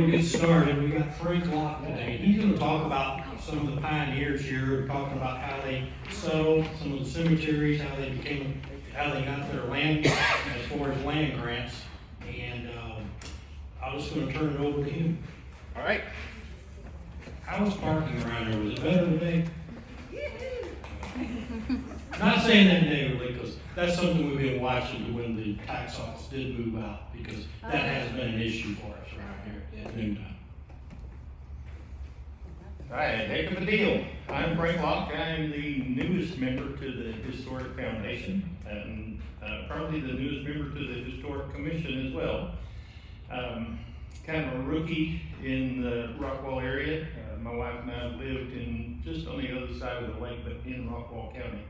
We'll get started. We got Frank Locke today. He's going to talk about some of the pioneers here, talking about how they settled some of the cemeteries, how they got their land as far as land grants. And I was going to turn it over to him. All right. How was parking around there? Was it better today? Not saying that negatively, because that's something we've been watching when the tax office did move out, because that has been an issue for us around here at noontime. All right, heck of a deal. I'm Frank Locke. I'm the newest member to the Historic Foundation, and probably the newest member to the Historic Commission as well. Kind of a rookie in the Rockwall area. My wife and I lived in just on the other side of the lake, but in Rockwall County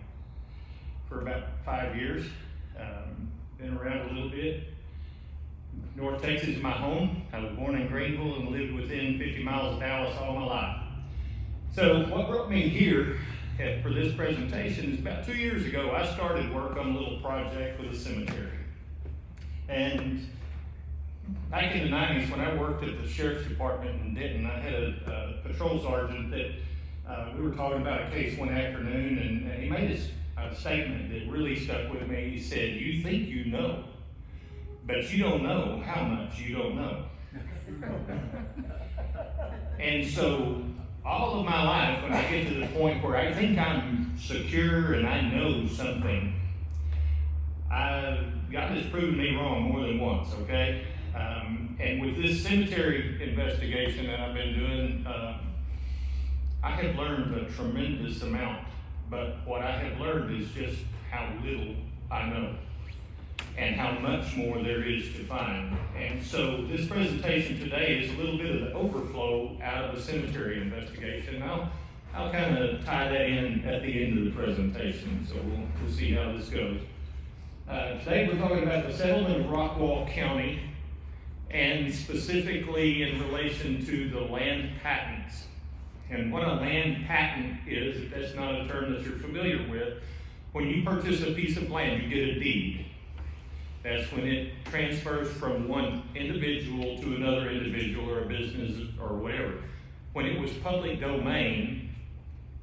for about 5 years. Been around a little bit. North Texas is my home. I was born in Greenville and lived within 50 miles of Dallas all my life. So what brought me here for this presentation is about 2 years ago, I started work on a little project with a cemetery. And back in the 90s, when I worked at the Sheriff's Department in Denton, I had a patrol sergeant that we were talking about a case one afternoon, and he made a statement that really stuck with me. He said, "You think you know, but you don't know how much you don't know." And so all of my life, when I get to the point where I think I'm secure and I know something, God has proven me wrong more than once, okay? And with this cemetery investigation that I've been doing, I have learned a tremendous amount, but what I have learned is just how little I know and how much more there is to find. And so this presentation today is a little bit of the overflow out of the cemetery investigation. I'll kind of tie that in at the end of the presentation, so we'll see how this goes. Today we're talking about the settlement of Rockwall County, and specifically in relation to the land patents. And what a land patent is, if that's not a term that you're familiar with, when you purchase a piece of land, you get a deed. That's when it transfers from one individual to another individual or a business or whatever. When it was public domain,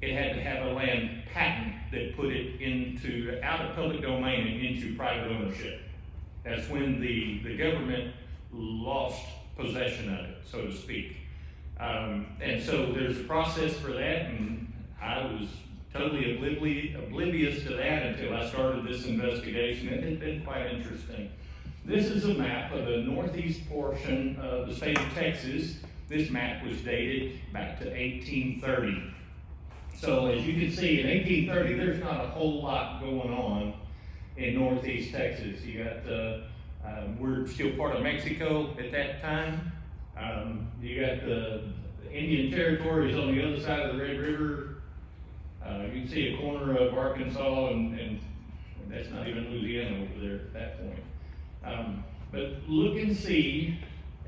it had to have a land patent that put it out of public domain and into private ownership. That's when the government lost possession of it, so to speak. And so there's a process for that, and I was totally oblivious to that until I started this investigation. It had been quite interesting. This is a map of the northeast portion of the state of Texas. This map was dated back to 1830. So as you can see, in 1830, there's not a whole lot going on in northeast Texas. You got we're still part of Mexico at that time. You got the Indian territories on the other side of the Red River. You can see a corner of Arkansas, and that's not even Louisiana over there at that point. But look and see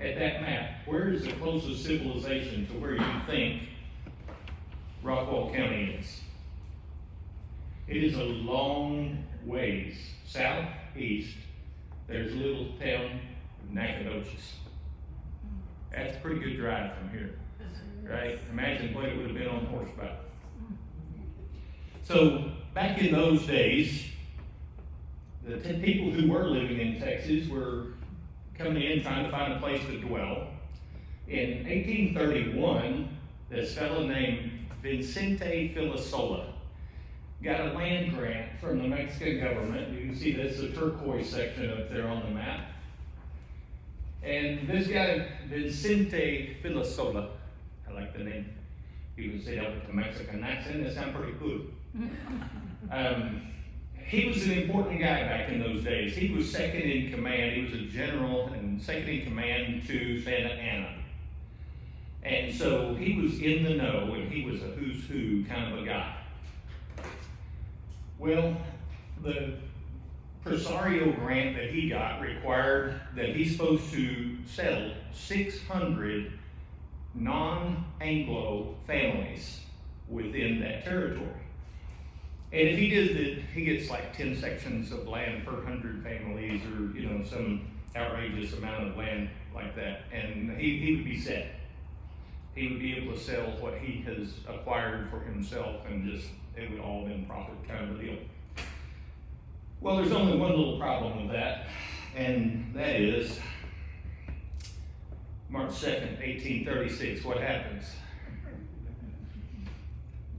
at that map, where is the closest civilization to where you think Rockwall County is? It is a long ways southeast. There's a little town of Nacogdoches. That's a pretty good drive from here, right? Imagine what it would have been on horseback. So back in those days, the people who were living in Texas were coming in trying to find a place to dwell. In 1831, this fellow named Vicente Filasola got a land grant from the Mexican government. You can see that's the turquoise section up there on the map. And this guy, Vicente Filasola, I like the name. You can say that with the Mexican accent, that sounds pretty cool. He was an important guy back in those days. He was second in command. He was a general and second in command to Santa Anna. And so he was in the know, and he was a who's who kind of a guy. Well, the Presario grant that he got required that he's supposed to settle 600 non-Anglo families within that territory. And if he does it, he gets like 10 sections of land per 100 families, or some outrageous amount of land like that, and he would be set. He would be able to sell what he has acquired for himself, and just, it would all been profit kind of a deal. Well, there's only one little problem with that, and that is March 2nd, 1836, what happens?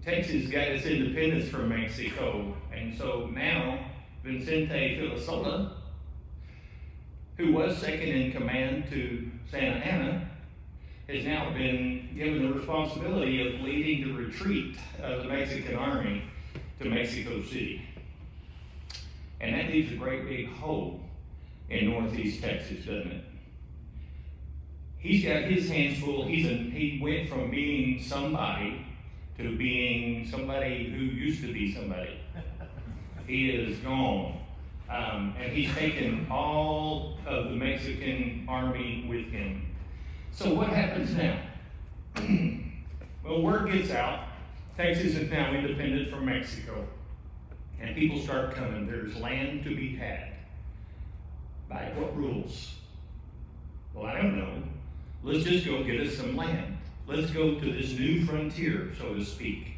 Texas got its independence from Mexico, and so now Vicente Filsola, who was second in command to Santa Anna, has now been given the responsibility of leading the retreat of the Mexican army to Mexico City. And that leaves a great big hole in northeast Texas, doesn't it? He's got his hands full. He went from being somebody to being somebody who used to be somebody. He is gone. And he's taken all of the Mexican army with him. So what happens now? Well, word gets out. Texas is now independent from Mexico. And people start coming. There's land to be had. By what rules? Well, I don't know. Let's just go get us some land. Let's go to this new frontier, so to speak.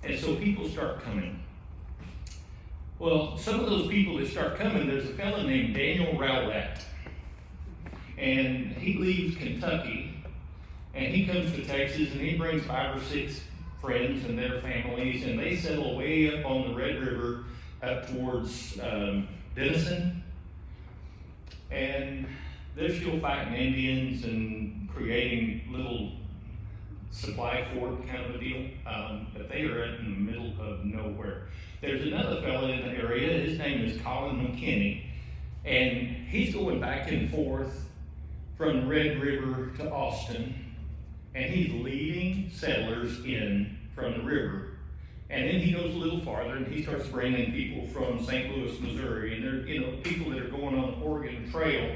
And so people start coming. Well, some of those people that start coming, there's a fellow named Daniel Rowlett. And he leaves Kentucky, and he comes to Texas, and he brings 5 or 6 friends and their families, and they settle way up on the Red River up towards Denison. And they're still fighting Indians and creating little supply fort kind of a deal, but they are in the middle of nowhere. There's another fellow in the area, his name is Colin McKinney, and he's going back and forth from Red River to Austin, and he's leading settlers in from the river. And then he goes a little farther and he starts bringing people from St. Louis, Missouri, and they're, people that are going on the Oregon Trail.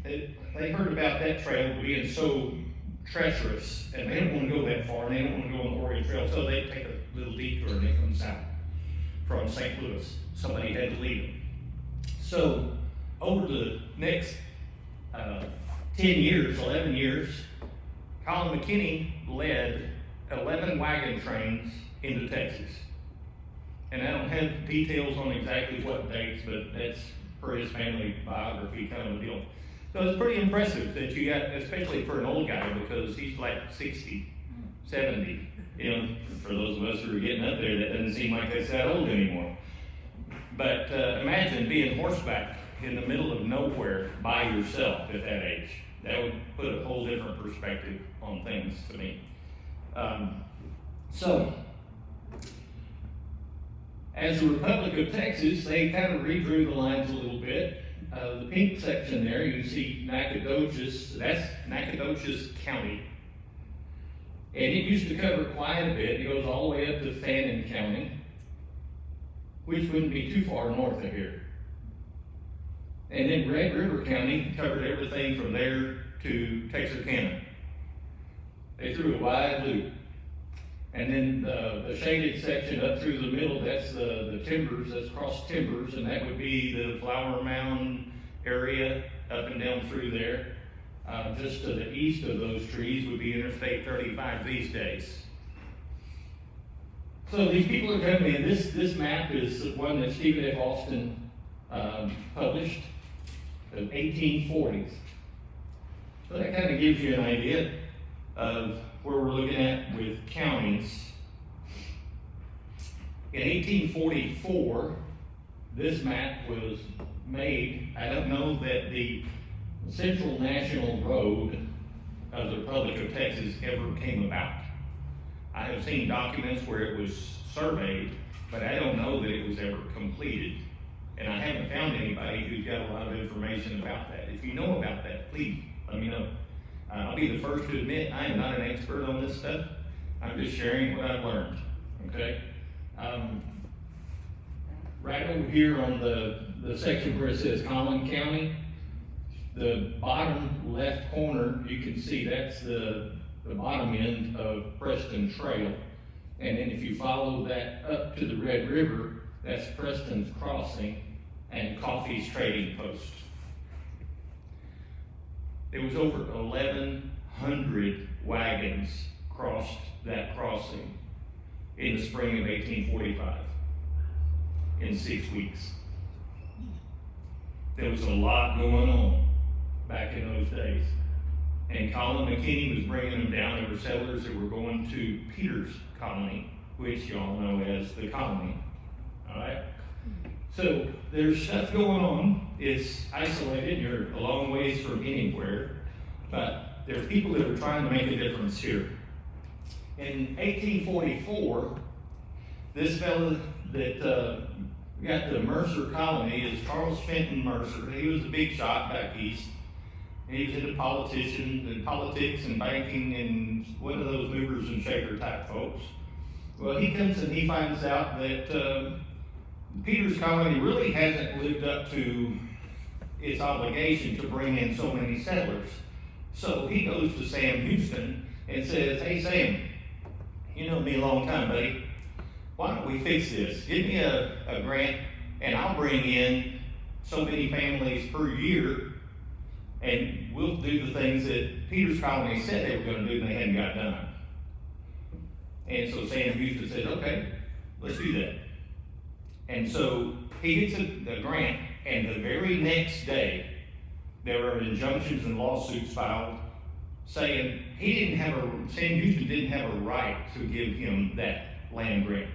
They heard about that trail being so treacherous, and they don't want to go that far, and they don't want to go on the Oregon Trail, so they take a little detour and they come south from St. Louis. Somebody had to lead them. So over the next 11 years, Colin McKinney led 11 wagon trains into Texas. And I don't have details on exactly what dates, but that's for his family biography kind of a deal. So it's pretty impressive that you got, especially for an old guy, because he's like 60, 70. You know, for those of us who are getting up there, that doesn't seem like that's that old anymore. But imagine being horseback in the middle of nowhere by yourself at that age. That would put a whole different perspective on things to me. So, as the Republic of Texas, they kind of redrew the lines a little bit. The pink section there, you see Nacogdoches, that's Nacogdoches County. And it used to cover quite a bit. It goes all the way up to Fannin County, which wouldn't be too far north of here. And then Red River County covered everything from there to Texarkana. They threw a wide loop. And then the shaded section up through the middle, that's the timbers, that's cross timbers, and that would be the Flower Mound area up and down through there. Just to the east of those trees would be Interstate 35 these days. So these people are coming in. This map is one that Stephen F. Austin published in 1840s. So that kind of gives you an idea of where we're looking at with counties. In 1844, this map was made. I don't know that the Central National Road of the Republic of Texas ever came about. I have seen documents where it was surveyed, but I don't know that it was ever completed. And I haven't found anybody who's got a lot of information about that. If you know about that, please let me know. I'll be the first to admit I am not an expert on this stuff. I'm just sharing what I've learned, okay? Right over here on the section where it says Collin County, the bottom left corner, you can see that's the bottom end of Preston Trail. And then if you follow that up to the Red River, that's Preston's Crossing and Coffee's Trading Post. There was over 1,100 wagons crossed that crossing in the spring of 1845 in 6 weeks. There was a lot going on back in those days. And Colin McKinney was bringing them down. There were settlers that were going to Peter's colony, which y'all know as the colony. All right? So there's stuff going on. It's isolated. You're a long ways from anywhere. But there's people that are trying to make a difference here. In 1844, this fellow that got the Mercer colony is Charles Fenton Mercer. He was a big shot back east. And he was into politics and banking and one of those movers and shaker type folks. Well, he comes and he finds out that Peter's colony really hasn't lived up to its obligation to bring in so many settlers. So he goes to Sam Houston and says, "Hey Sam, you know me a long time, buddy. Why don't we fix this? Give me a grant and I'll bring in so many families per year and we'll do the things that Peter's colony said they were going to do and they hadn't got done." And so Sam Houston says, "Okay, let's do that." And so he gets the grant, and the very next day, there were injunctions and lawsuits filed saying Sam Houston didn't have a right to give him that land grant.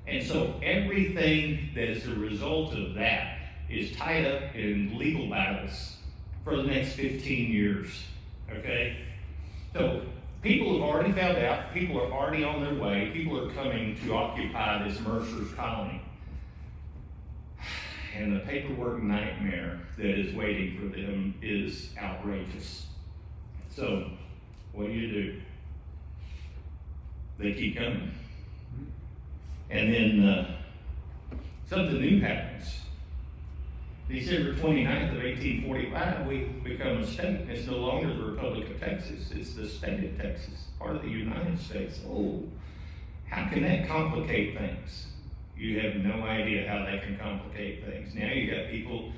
And so everything that is a result of that is tied up in legal battles for the next 15 years, okay? So people have already found out, people are already on their way, people are coming to occupy this Mercer's colony. And the paperwork nightmare that is waiting for them is outrageous. So, what do? They keep coming. And then something new happens. December 29th of 1845, we become a state. It's no longer the Republic of Texas, it's the state of Texas, part of the United States. Oh, how can that complicate things? You have no idea how that can complicate things. Now you got people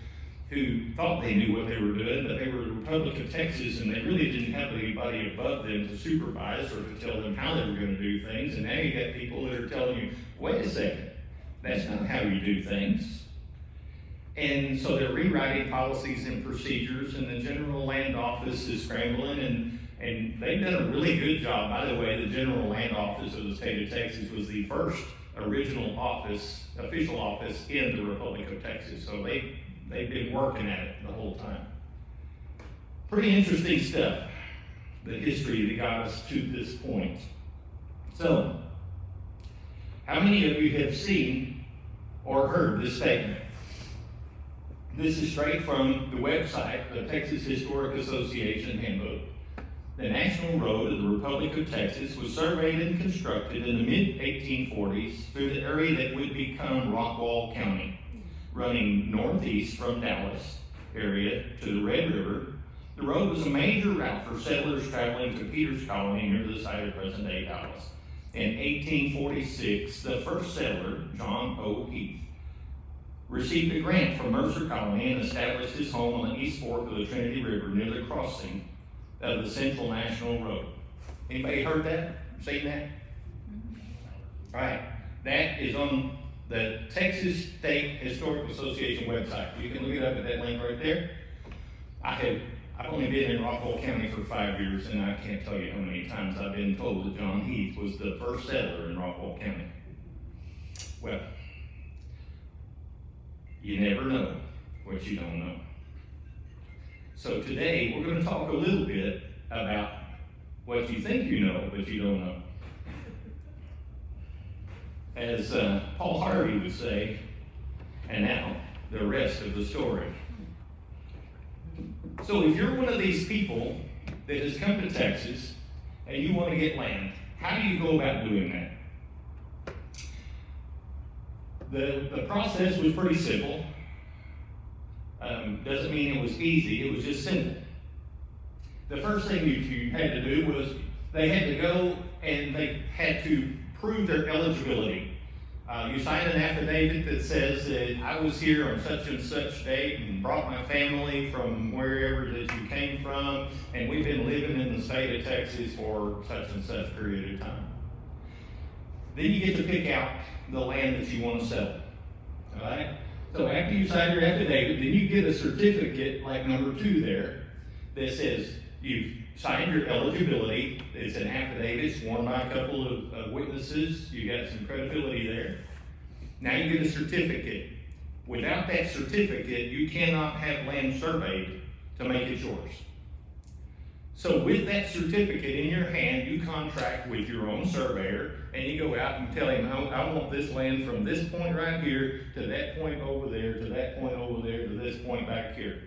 who thought they knew what they were doing, but they were the Republic of Texas and they really didn't have anybody above them to supervise or to tell them how they were going to do things. And now you got people that are telling you, wait a second, that's not how you do things. And so they're rewriting policies and procedures, and the General Land Office is scrambling, and they've done a really good job. By the way, the General Land Office of the state of Texas was the first original office, official office in the Republic of Texas. So they've been working at it the whole time. Pretty interesting stuff, the history that got us to this point. So, how many of you have seen or heard this statement? This is straight from the website, the Texas Historic Association Handbook. The National Road of the Republic of Texas was surveyed and constructed in the mid-1840s through the area that would become Rockwall County, running northeast from Dallas area to the Red River. The road was a major route for settlers traveling to Peter's colony near the site of present-day Dallas. In 1846, the first settler, John O. Heath, received a grant from Mercer Colony and established his home on the east fork of the Trinity River near the crossing of the Central National Road. Anybody heard that? Seen that? All right. That is on the Texas State Historic Association website. You can look it up at that link right there. I've only been in Rockwall County for 5 years, and I can't tell you how many times I've been told that John Heath was the first settler in Rockwall County. Well, you never know what you don't know. So today, we're going to talk a little bit about what you think you know, but you don't know. As Paul Harvey would say, and now the rest of the story. So if you're one of these people that has come to Texas and you want to get land, how do you go about doing that? The process was pretty simple. Doesn't mean it was easy, it was just simple. The first thing you had to do was they had to go and they had to prove their eligibility. You sign an affidavit that says that I was here on such and such date and brought my family from wherever that you came from, and we've been living in the state of Texas for such and such period of time. Then you get to pick out the land that you want to sell. All right? So after you sign your affidavit, then you get a certificate like number 2 there that says you've signed your eligibility. It's an affidavit sworn by a couple of witnesses. You got some credibility there. Now you get a certificate. Without that certificate, you cannot have land surveyed to make it yours. So with that certificate in your hand, you contract with your own surveyor, and you go out and tell him, I want this land from this point right here to that point over there, to that point over there, to this point back here.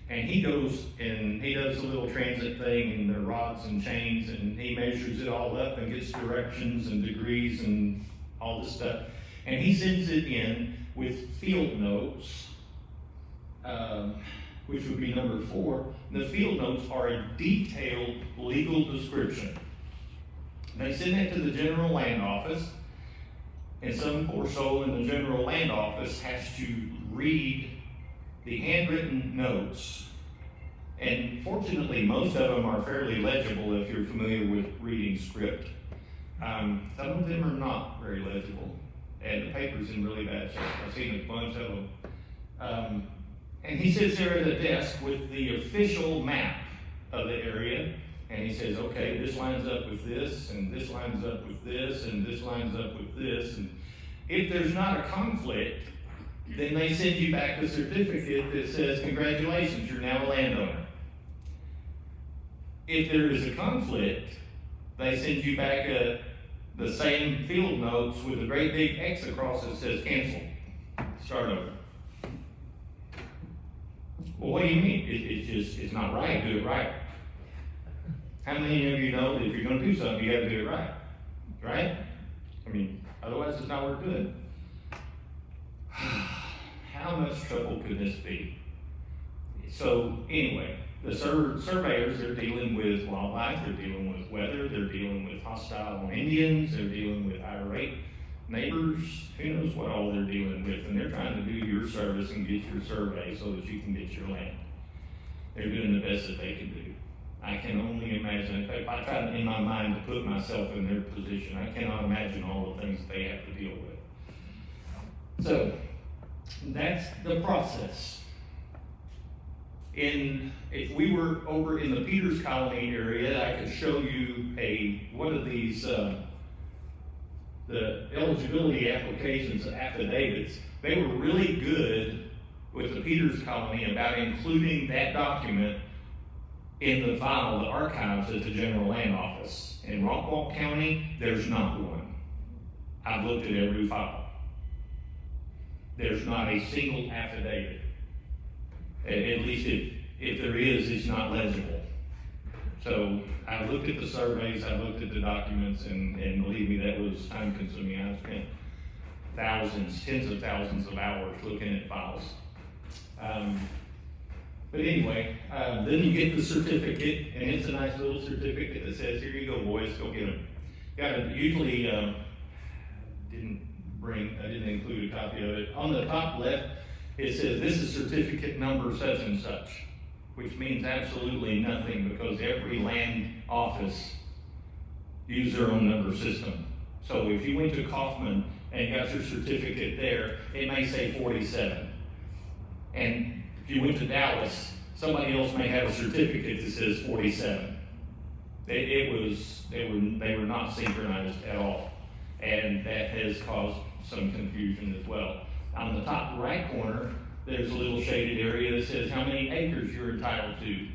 And he goes and he does a little transit thing, and the rods and chains, and he measures it all up and gets directions and degrees and all this stuff. And he sends it in with field notes, which would be number 4. The field notes are a detailed legal description. They send that to the general land office, and some poor soul in the general land office has to read the handwritten notes. And fortunately, most of them are fairly legible if you're familiar with reading script. Some of them are not very legible, and the paper's in really bad shape. I've seen a bunch of them. And he sits there at a desk with the official map of the area, and he says, okay, this lines up with this, and this lines up with this, and this lines up with this. And if there's not a conflict, then they send you back a certificate that says, congratulations, you're now a landowner. If there is a conflict, they send you back the same field notes with a great big X across that says cancel, start over. Well, what do you mean? It's not right, do it right. How many of you know that if you're going to do something, you got to do it right? Right? I mean, otherwise it's not worth doing. How much trouble could this be? So anyway, the surveyors, they're dealing with wildlife, they're dealing with weather, they're dealing with hostile Indians, they're dealing with irate neighbors, who knows what all they're dealing with, and they're trying to do your service and get your survey so that you can get your land. They're doing the best that they can do. I can only imagine, if I try in my mind to put myself in their position, I cannot imagine all the things that they have to deal with. So, that's the process. If we were over in the Peters Colony area, I could show you one of these, the eligibility applications, affidavits. They were really good with the Peters Colony about including that document in the file, the archives at the General Land Office. In Rockwall County, there's not one. I've looked at every file. There's not a single affidavit. At least if there is, it's not legible. So I looked at the surveys, I looked at the documents, and believe me, that was time consuming. I spent thousands, tens of thousands of hours looking at files. But anyway, then you get the certificate, and it's a nice little certificate that says, here you go, boys, go get them. Usually, I didn't include a copy of it. On the top left, it says, this is certificate number such and such, which means absolutely nothing because every land office uses their own number system. So if you went to Kaufman and got your certificate there, it may say 47. And if you went to Dallas, somebody else may have a certificate that says 47. They were not synchronized at all. And that has caused some confusion as well. On the top right corner, there's a little shaded area that says how many acres you're entitled to.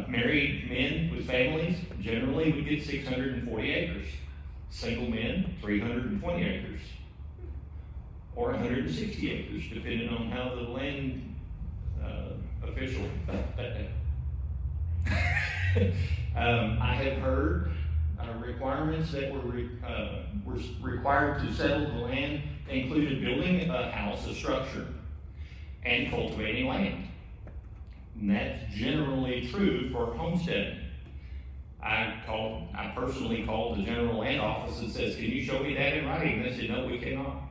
Married men with families generally would get 640 acres. Single men, 320 acres. Or 160 acres, depending on how the land official. I have heard requirements that were required to settle the land included building a house, a structure, and cultivating land. And that's generally true for homesteading. I personally called the General Land Office and says, can you show me that in writing? They said, no, we cannot.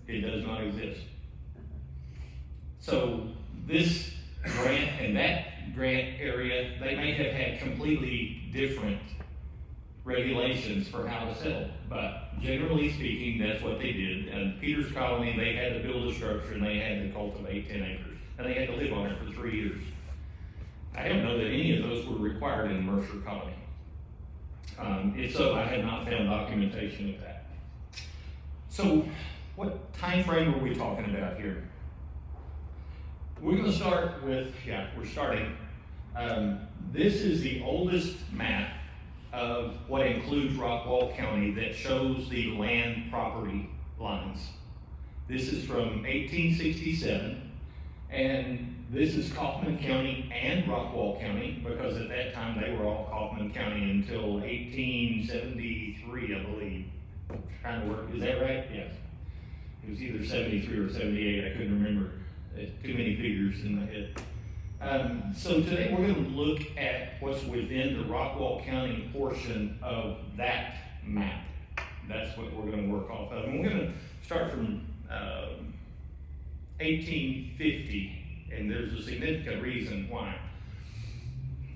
It does not exist. So this grant and that grant area, they may have had completely different regulations for how to sell, but generally speaking, that's what they did. And Peters Colony, they had to build a structure and they had to cultivate 10 acres, and they had to live on it for 3 years. I don't know that any of those were required in Mercer Colony. If so, I have not found documentation of that. So, what time frame are we talking about here? We're going to start with, we're starting. This is the oldest map of what includes Rockwall County that shows the land property lines. This is from 1867, and this is Kaufman County and Rockwall County, because at that time they were all Kaufman County until 1873, I believe. Trying to work, is that right? Yes. It was either 73 or 78, I couldn't remember. Too many figures in my head. So today we're going to look at what's within the Rockwall County portion of that map. That's what we're going to work off of. And we're going to start from 1850, and there's a significant reason why.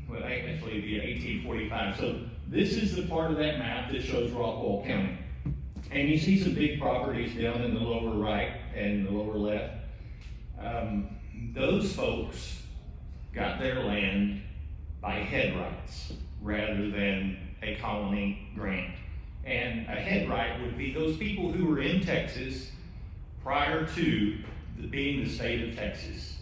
Well, actually it'd be 1845. So this is the part of that map that shows Rockwall County. And you see some big properties down in the lower right and the lower left. Those folks got their land by head rights rather than a colony grant. And a head right would be those people who were in Texas prior to being the state of Texas.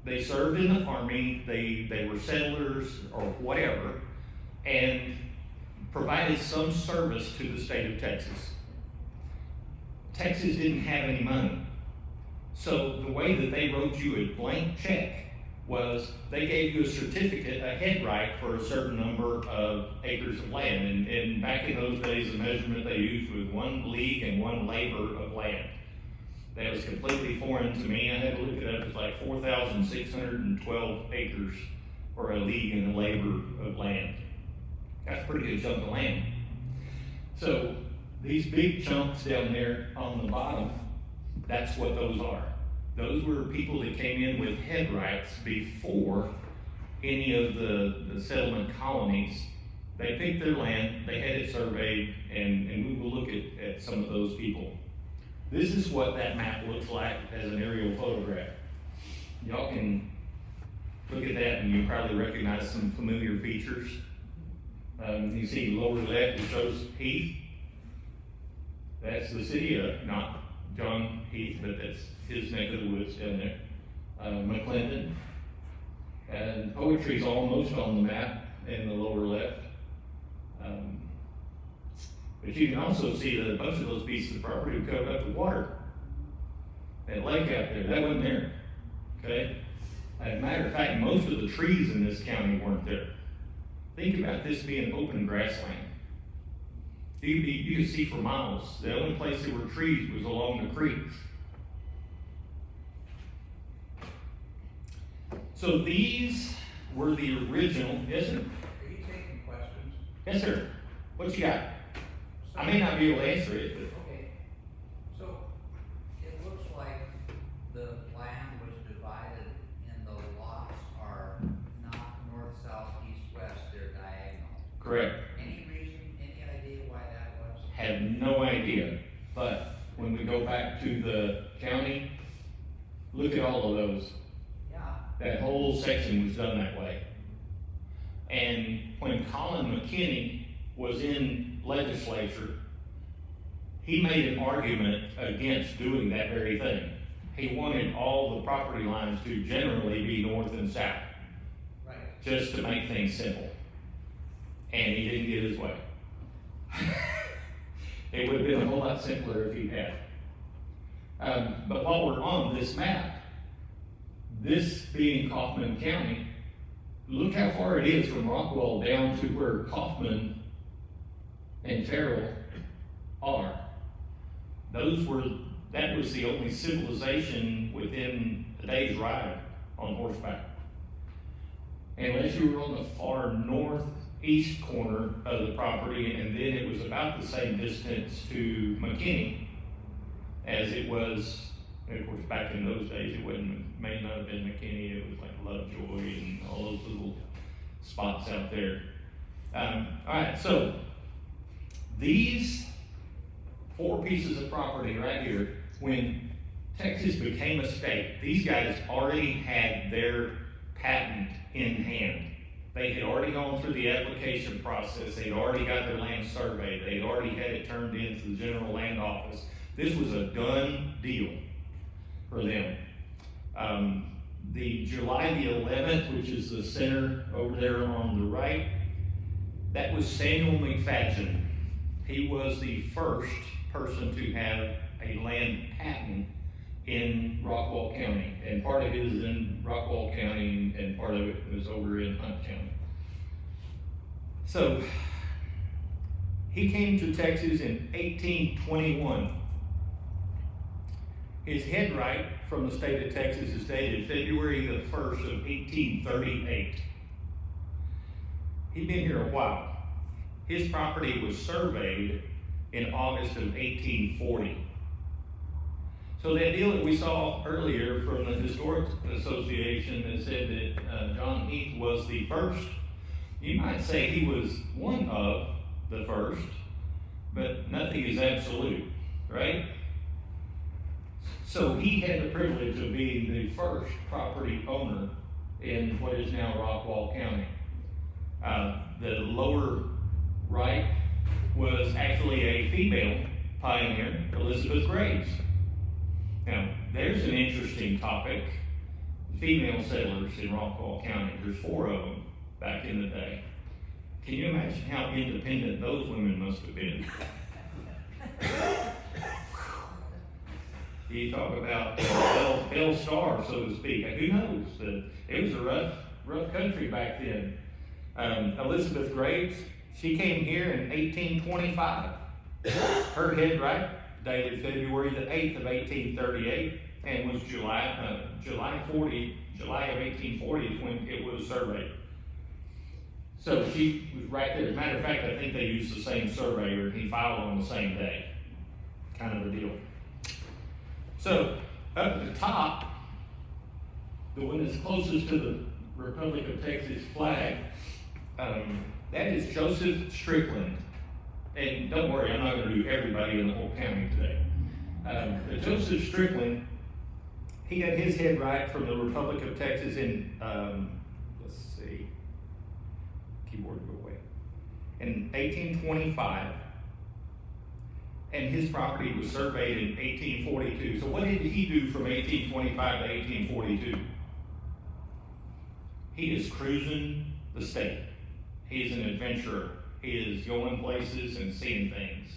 They served in the army, they were settlers or whatever, and provided some service to the state of Texas. Texas didn't have any money. So the way that they wrote you a blank check was they gave you a certificate, a head right for a certain number of acres of land. And back in those days, the measurement they used was 1 league and 1 labor of land. That was completely foreign to me. I had to look it up. It's like 4,612 acres for a league and a labor of land. That's a pretty good chunk of land. So these big chunks down there on the bottom, that's what those are. Those were people that came in with head rights before any of the settlement colonies. They picked their land, they had it surveyed, and we will look at some of those people. This is what that map looks like as an aerial photograph. Y'all can look at that and you probably recognize some familiar features. You see lower left, it shows Heath. That's the city of, not John Heath, but that's his neck of the woods down there. McClendon. And Poetry's almost on the map in the lower left. But you can also see that a bunch of those pieces of property were covered up with water. That lake out there, that wasn't there. Okay? As a matter of fact, most of the trees in this county weren't there. Think about this being open grassland. You could see for miles. The only place there were trees was along the creeks. So these were the original, yes sir? Are you taking questions? Yes sir. What you got? I may not be able to answer it, but. Okay, so it looks like the land was divided and the lots are not north, south, east, west, they're diagonal. Correct. Any reason, any idea why that was? Have no idea, but when we go back to the county, look at all of those. Yeah. That whole section was done that way. And when Colin McKinney was in legislature, he made an argument against doing that very thing. He wanted all the property lines to generally be north and south. Right. Just to make things simple. And he didn't get his way. It would have been a whole lot simpler if he had. But while we're on this map, this being Kaufman County, look how far it is from Rockwall down to where Kaufman and Terrell are. That was the only civilization within a day's ride on horseback. Unless you were on the far northeast corner of the property, and then it was about the same distance to McKinney. as it was. And of course, back in those days, may not have been McKinney, it was like Lovejoy and all those little spots out there. All right, so these 4 pieces of property right here, when Texas became a state, these guys already had their patent in hand. They had already gone through the application process. They'd already got their land surveyed. They'd already had it turned into the general land office. This was a done deal for them. The July the 11th, which is the center over there on the right, that was Samuel McFadden. He was the first person to have a land patent in Rockwall County, and part of it is in Rockwall County, and part of it was over in Hunt County. So he came to Texas in 1821. His headright from the state of Texas is dated February the 1st of 1838. He'd been here a while. His property was surveyed in August of 1840. So that deal that we saw earlier from the Historic Association that said that John Heath was the first, you might say he was one of the first, but nothing is absolute, right? So he had the privilege of being the first property owner in what is now Rockwall County. The lower right was actually a female pioneer, Elizabeth Graves. Now, there's an interesting topic. Female settlers in Rockwall County, there's 4 of them back in the day. Can you imagine how independent those women must have been? You talk about Bell Star, so to speak. Who knows? It was a rough country back then. Elizabeth Graves, she came here in 1825. Her headright dated February the 8th of 1838, and was July of 1840 is when it was surveyed. So she was right there. As a matter of fact, I think they used the same surveyor, and he filed on the same day. Kind of a deal. So, up at the top, the one that's closest to the Republic of Texas flag, that is Joseph Strickland. And don't worry, I'm not going to do everybody in the whole county today. But Joseph Strickland, he got his headright from the Republic of Texas in, let's see, keyboard go away, in 1825. And his property was surveyed in 1842. So what did he do from 1825 to 1842? He is cruising the state. He is an adventurer. He is going places and seeing things.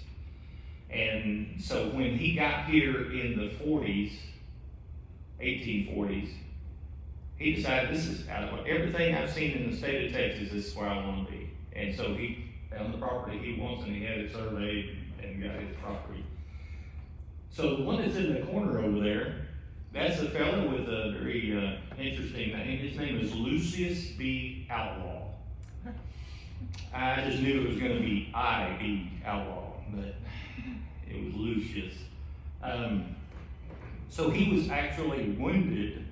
And so when he got here in the 40s, 1840s, he decided, this is out of everything I've seen in the state of Texas, this is where I want to be. And so he found the property he wants, and he had it surveyed and got his property. So the one that's in the corner over there, that's a fellow with a very interesting name. His name is Lucius B. Outlaw. I just knew it was going to be I.B. Outlaw, but it was Lucius. So he was actually wounded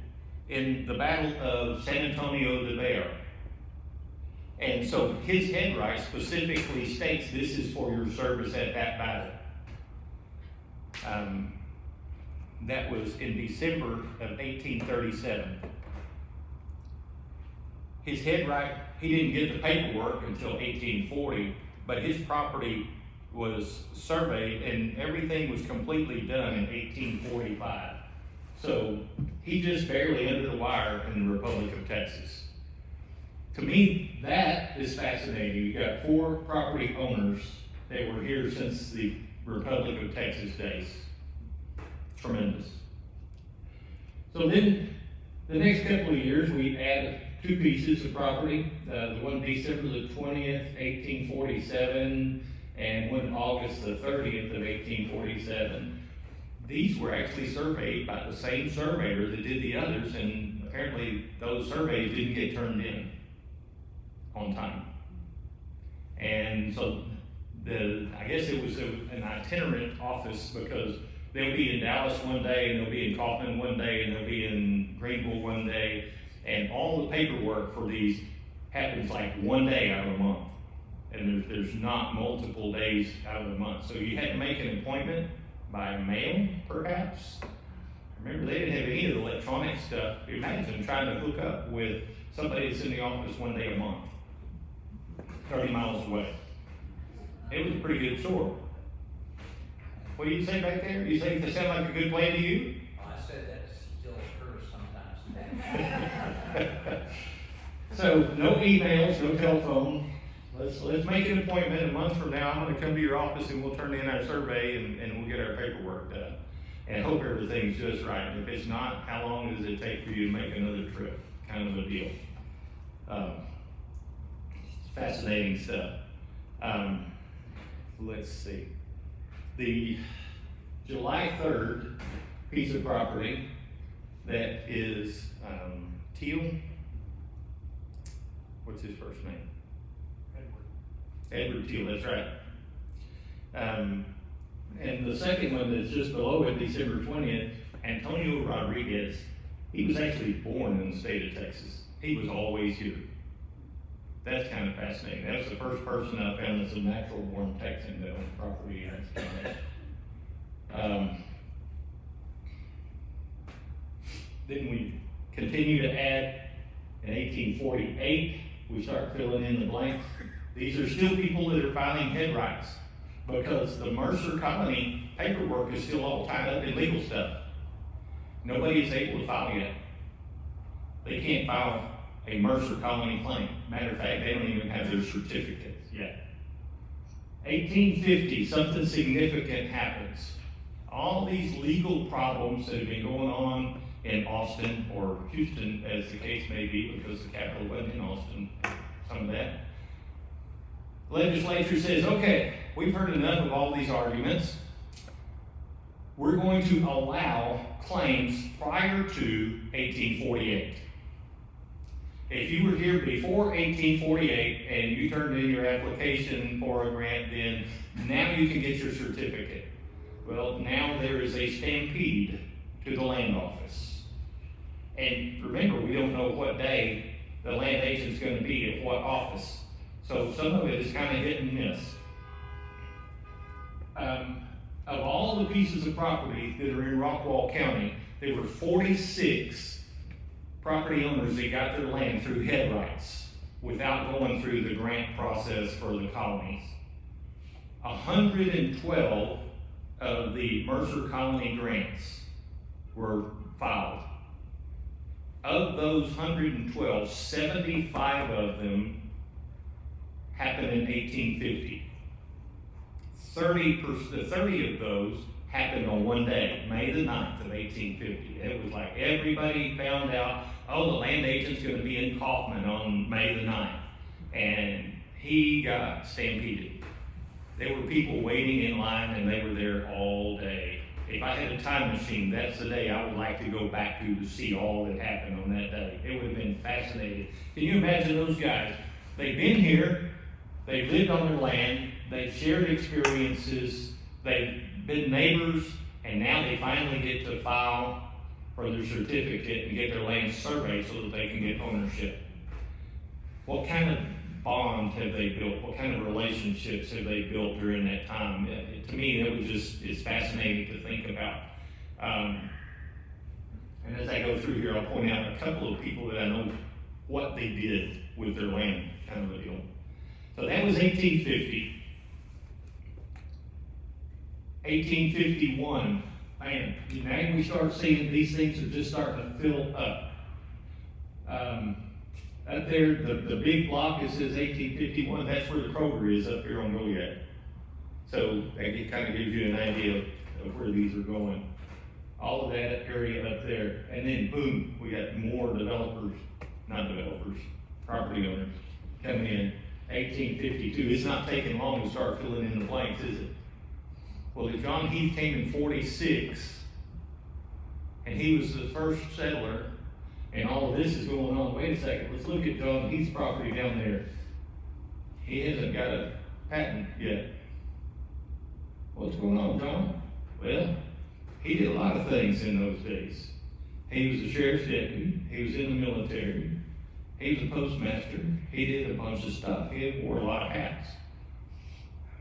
in the Battle of San Antonio de Bexar. And so his headright specifically states this is for your service at that battle. That was in December of 1837. His headright, he didn't get the paperwork until 1840, but his property was surveyed and everything was completely done in 1845. So he just barely under the wire in the Republic of Texas. To me, that is fascinating. You got 4 property owners that were here since the Republic of Texas days. Tremendous. So then, the next couple of years, we add 2 pieces of property. The one December the 20th, 1847, and one August the 30th of 1847. These were actually surveyed by the same surveyor that did the others, and apparently those surveys didn't get turned in on time. And so I guess it was an itinerant office because they'll be in Dallas one day, and they'll be in Kaufman one day, and they'll be in Greenville one day, and all the paperwork for these happens like one day out of a month. And there's not multiple days out of the month. So you had to make an appointment by mail, perhaps. Remember, they didn't have any of the electronic stuff. Imagine trying to hook up with somebody that's in the office one day a month, 30 miles away. It was a pretty good store. What do you say back there? You say that sound like a good plan to you? I said that still occurs sometimes. So no emails, no telephone. Let's make an appointment a month from now. I'm gonna come to your office and we'll turn in our survey and we'll get our paperwork done. And hope everything's just right. And if it's not, how long does it take for you to make another trip? Kind of a deal. It's fascinating stuff. Let's see. The July 3rd piece of property that is Teal. What's his first name? Edward Teal, that's right. And the second one that's just below it, December 20th, Antonio Rodriguez. He was actually born in the state of Texas. He was always here. That's kind of fascinating. That was the first person I found that's a natural born Texan that owned property in this county. Then we continue to add. In 1848, we start filling in the blanks. These are still people that are filing head rights because the Mercer Colony paperwork is still all tied up in legal stuff. Nobody is able to file yet. They can't file a Mercer Colony claim. Matter of fact, they don't even have their certificates yet. 1850, something significant happens. All these legal problems that have been going on in Austin or Houston, as the case may be, because the capital wasn't in Austin, some of that. Legislature says, okay, we've heard enough of all these arguments. We're going to allow claims prior to 1848. If you were here before 1848 and you turned in your application for a grant, then now you can get your certificate. Well, now there is a stampede to the land office. And remember, we don't know what day the land agent's going to be at what office. So some of it is kind of hit and miss. Of all the pieces of property that are in Rockwall County, there were 46 property owners that got their land through head rights without going through the grant process for the colonies. 112 of the Mercer Colony grants were filed. Of those 112, 75 of them happened in 1850. 30 of those happened on one day, May the 9th of 1850. It was like everybody found out, oh, the land agent's going to be in Kaufman on May the 9th. And he got stampeded. There were people waiting in line and they were there all day. If I had a time machine, that's the day I would like to go back to see all that happened on that day. It would have been fascinating. Can you imagine those guys? They've been here, they've lived on their land, they've shared experiences, they've been neighbors, and now they finally get to file for their certificate and get their land surveyed so that they can get ownership. What kind of bond have they built? What kind of relationships have they built during that time? To me, that was just, it's fascinating to think about. And as I go through here, I'll point out a couple of people that I know what they did with their land, kind of a deal. So that was 1850. 1851, man, now we start seeing these things are just starting to fill up. Up there, the big block, it says 1851, that's where the Kroger is up here on Goliad. So that kind of gives you an idea of where these are going. All of that area up there, and then boom, we got more property owners coming in. 1852, it's not taking long to start filling in the blanks, is it? Well, if John Heath came in 46, and he was the first settler, and all of this is going on, wait a second, let's look at John Heath's property down there. He hasn't got a patent yet. What's going on, John? Well, He did a lot of things in those days. He was a sheriff's deputy, he was in the military, he was a postmaster, he did a bunch of stuff, he wore a lot of hats.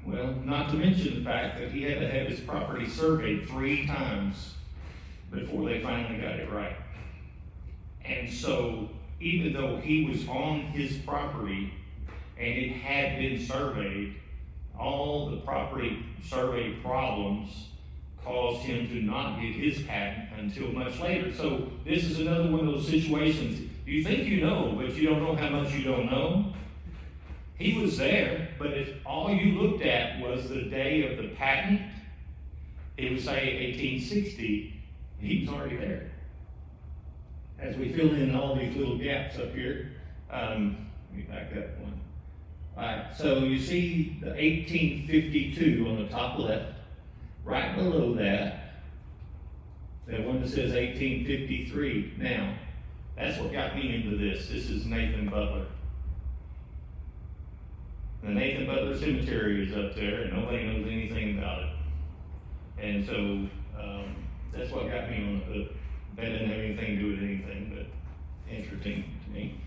Well, not to mention the fact that he had to have his property surveyed 3 times before they finally got it right. And so, even though he was on his property and it had been surveyed, all the property survey problems caused him to not get his patent until much later. So this is another one of those situations, you think you know, but you don't know how much you don't know. He was there, but if all you looked at was the day of the patent, it would say 1860, he was already there. As we fill in all these little gaps up here, let me back up one. All right, so you see the 1852 on the top left. Right below that, the one that says 1853. Now, that's what got me into this. This is Nathan Butler. The Nathan Butler Cemetery is up there, and nobody knows anything about it. And so, that's what got me on the hook. That didn't have anything to do with anything, but interesting to me.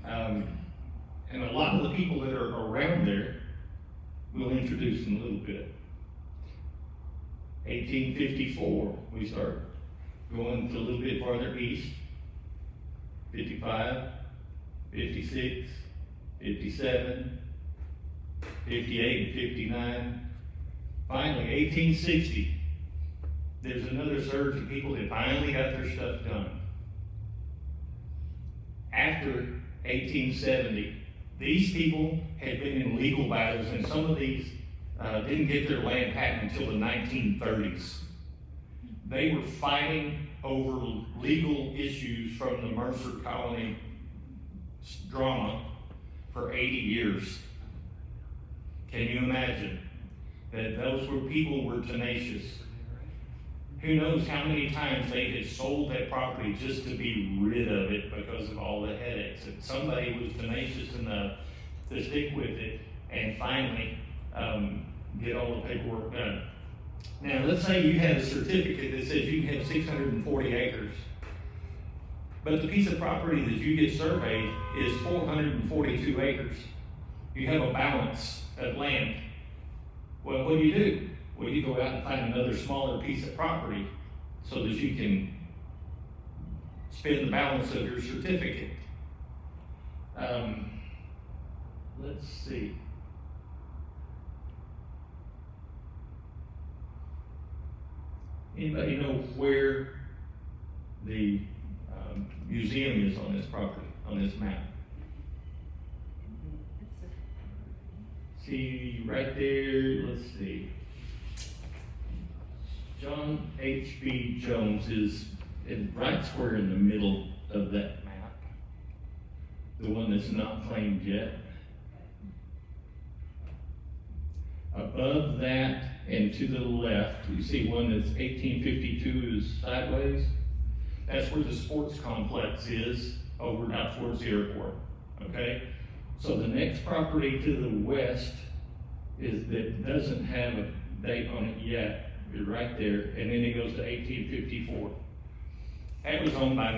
And a lot of the people that are around there, we'll introduce in a little bit. 1854, we start going a little bit farther east. 55, 56, 57, 58, and 59. Finally, 1860, there's another surge of people that finally got their stuff done. After 1870, these people had been in legal battles, and some of these didn't get their land patent until the 1930s. They were fighting over legal issues from the Mercer Colony drama for 80 years. Can you imagine that those people were tenacious? Who knows how many times they had sold that property just to be rid of it because of all the headaches. And somebody was tenacious enough to stick with it and finally get all the paperwork done. Now, let's say you have a certificate that says you have 640 acres, but the piece of property that you get surveyed is 442 acres. You have a balance of land. Well, what do? Well, you go out and find another smaller piece of property so that you can spend the balance of your certificate. Let's see. Anybody know where the museum is on this property, on this map? See, right there, let's see. John H.B. Jones is right square in the middle of that map. The one that's not claimed yet. Above that and to the left, you see one that's 1852 is sideways. That's where the sports complex is, over out towards the airport, okay? So the next property to the west that doesn't have a date on it yet, is right there, and then it goes to 1854. That was owned by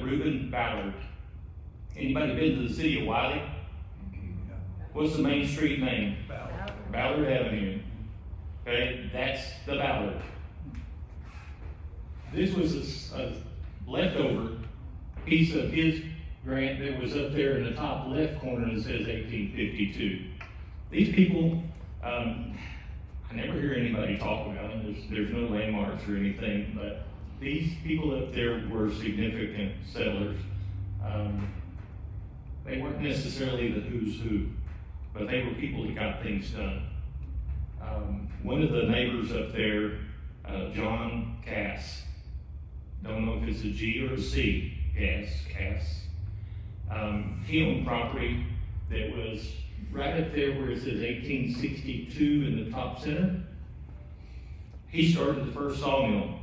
Reuben Ballard. Anybody been to the city of Wiley? What's the main street name? Ballard Avenue. Okay, that's the Ballard. This was a leftover piece of his grant that was up there in the top left corner that says 1852. These people, I never hear anybody talk about them. There's no landmarks or anything, but these people up there were significant settlers. They weren't necessarily the who's who, but they were people that got things done. One of the neighbors up there, John Cass, don't know if it's a G or a C, Cass. He owned property that was right up there where it says 1862 in the top center. He started the first sawmill.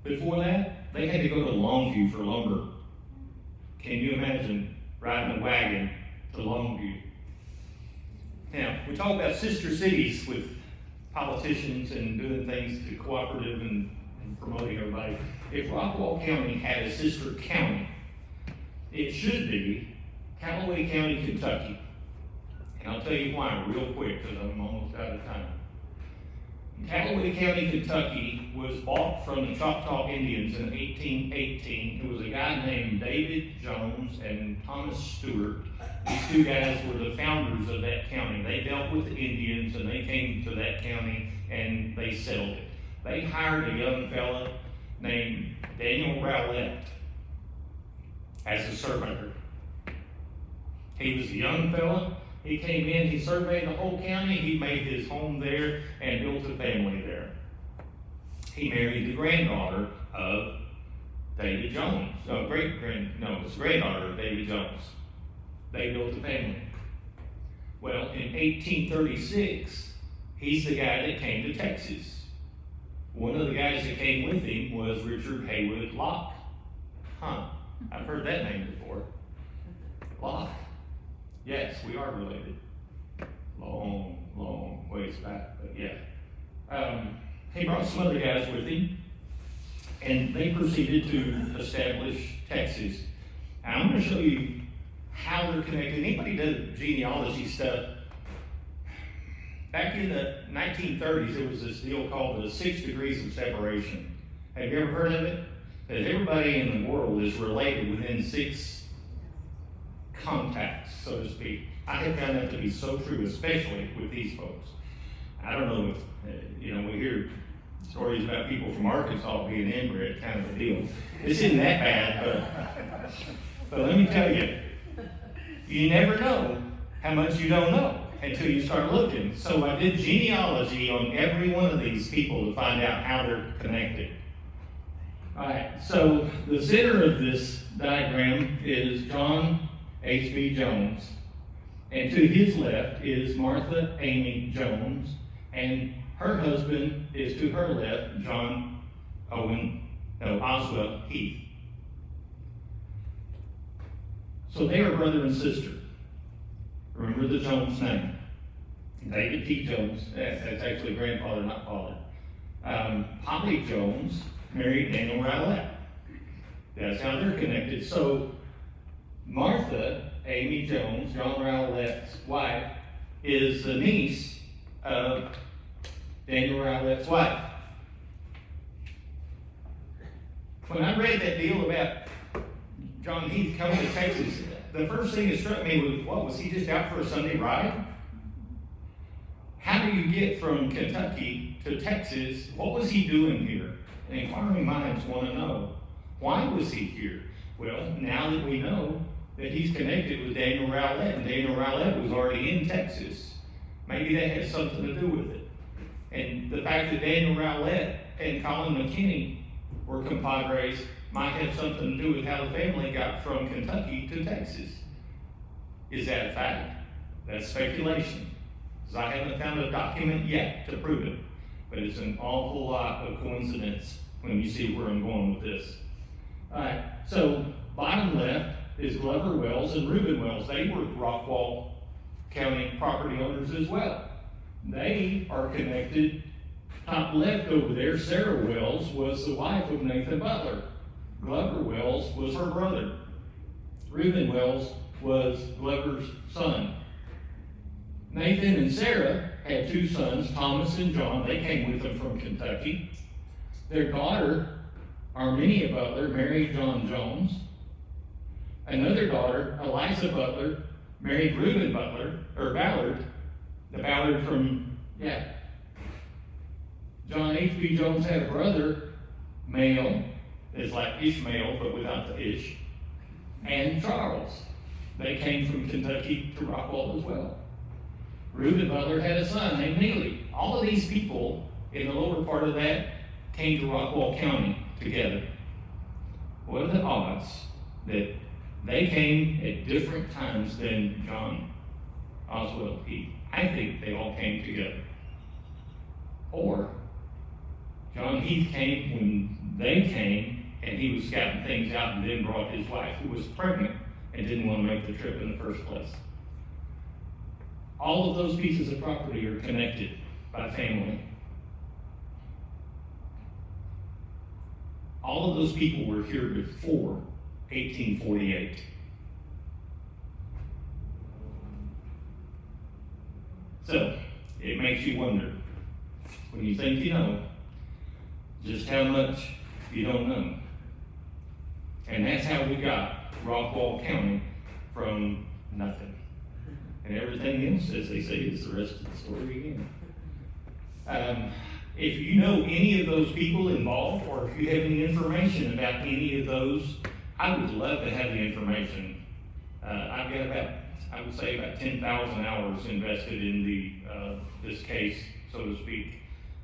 Before that, they had to go to Longview for lumber. Can you imagine riding a wagon to Longview? Now, we talk about sister cities with politicians and doing things to cooperative and promoting everybody. If Rockwall County had a sister county, it should be Callaway County, Kentucky. And I'll tell you why real quick, because I'm almost out of time. Callaway County, Kentucky was bought from the Choctaw Indians in 1818. It was a guy named David Jones and Thomas Stewart. These two guys were the founders of that county. They dealt with the Indians and they came to that county and they settled it. They hired a young fella named Daniel Rowlett as a surveyor. He was a young fella. He came in, he surveyed the whole county, he made his home there and built a family there. He married the granddaughter of David Jones. It's the granddaughter of David Jones. They built a family. Well, in 1836, he's the guy that came to Texas. One of the guys that came with him was Richard Haywood Locke. I've heard that name before. Locke. Yes, we are related. Long ways back, but yeah. He brought some other guys with him, and they proceeded to establish Texas. And I'm going to show you how they're connected. Anybody does genealogy stuff? Back in the 1930s, there was this deal called the 6 degrees of separation. Have you ever heard of it? That everybody in the world is related within 6 contacts, so to speak. I have found that to be so true, especially with these folks. I don't know if, we hear stories about people from Arkansas being inbred, kind of a deal. This isn't that bad, but let me tell you, you never know how much you don't know until you start looking. So I did genealogy on every one of these people to find out how they're connected. All right, so the center of this diagram is John H.B. Jones, and to his left is Martha Amy Jones, and her husband is to her left, Oswell Heath. So they are brother and sister. Remember the Jones name. David T. Jones, that's actually grandfather, not father. Polly Jones married Daniel Rowlett. That's how they're connected. So Martha Amy Jones, John Rowlett's wife, is the niece of Daniel Rowlett's wife. When I read that deal about John Heath coming to Texas, the first thing that struck me was, what, was he just out for a Sunday ride? How do you get from Kentucky to Texas? What was he doing here? And inquiring minds want to know, why was he here? Well, now that we know that he's connected with Daniel Rowlett, and Daniel Rowlett was already in Texas, maybe that has something to do with it. And the fact that Daniel Rowlett and Colin McKinney were compadres might have something to do with how the family got from Kentucky to Texas. Is that a fact? That's speculation, because I haven't found a document yet to prove it. But it's an awful lot of coincidence when you see where I'm going with this. All right, so bottom left is Glover Wells and Reuben Wells. They were Rockwall County property owners as well. They are connected. Top left over there, Sarah Wells was the wife of Nathan Butler. Glover Wells was her brother. Reuben Wells was Glover's son. Nathan and Sarah had 2 sons, Thomas and John. They came with them from Kentucky. Their daughter, Armenia Butler, married John Jones. Another daughter, Eliza Butler, married Reuben Butler, or Ballard, the Ballard from, John H.B. Jones had a brother, male, it's like Ishmael, but without the Ish, and Charles. They came from Kentucky to Rockwall as well. Reuben Butler had a son named Neely. All of these people in the lower part of that came to Rockwall County together. What are the odds that they came at different times than John Oswell Heath? I think they all came together. Or John Heath came when they came and he was scouting things out and then brought his wife, who was pregnant and didn't want to make the trip in the first place. All of those pieces of property are connected. by family. All of those people were here before 1848. So, it makes you wonder, when you think you know, just how much you don't know. And that's how we got Rockwall County from nothing. And everything else, as they say, is the rest of the story again. If you know any of those people involved, or if you have any information about any of those, I would love to have the information. I've got I would say about 10,000 hours invested in this case, so to speak.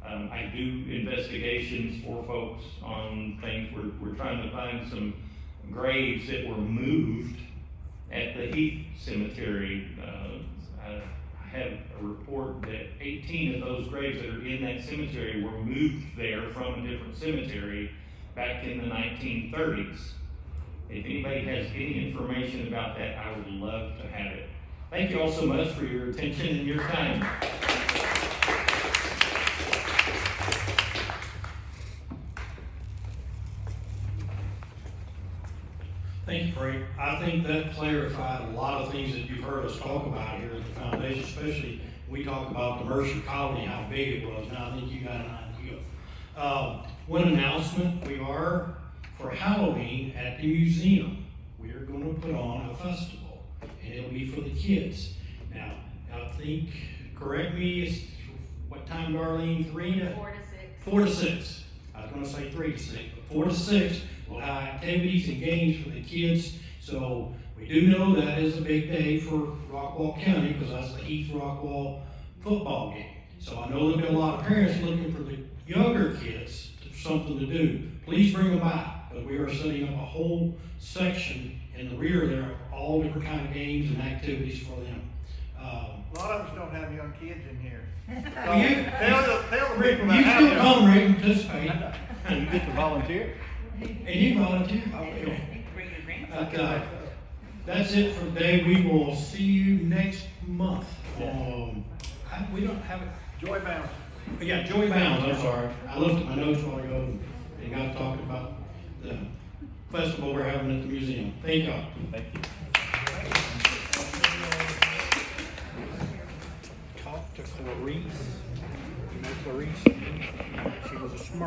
I do investigations for folks on things. We're trying to find some graves that were moved at the Heath Cemetery. I have a report that 18 of those graves that are in that cemetery were moved there from a different cemetery back in the 1930s. If anybody has any information about that, I would love to have it. Thank you all so much for your attention and your time. Thank you, Frank. I think that clarified a lot of things that you've heard us talk about here at the foundation, especially when we talk about the Mercer Colony, how big it was. Now I think you got an idea. One announcement, we are, for Halloween at the museum, we are going to put on a festival, and it'll be for the kids. Now, I think, correct me, it's what time, Darlene? 4 to 6. 4 to 6. I was going to say 3 to 6, but 4 to 6. We'll have activities and games for the kids. So we do know that is a big day for Rockwall County because that's the East Rockwall football game. So I know there'll be a lot of parents looking for the younger kids for something to do. Please bring them by. But we are setting up a whole section in the rear there of all different kind of games and activities for them. A lot of us don't have young kids in here. Well, Tell the Rick, people you that still have come, Rick, and participate. You get to volunteer. And you volunteer. But, that's it for today. We will see you next month. We don't have it. Joy Bounce. Yeah, Joey Bounds, I'm sorry. I looked at my notes while ago and got talking about the festival we're having at the museum. Thank y'all. Thank you. Talk to Clarice. You know Clarice? She was a smart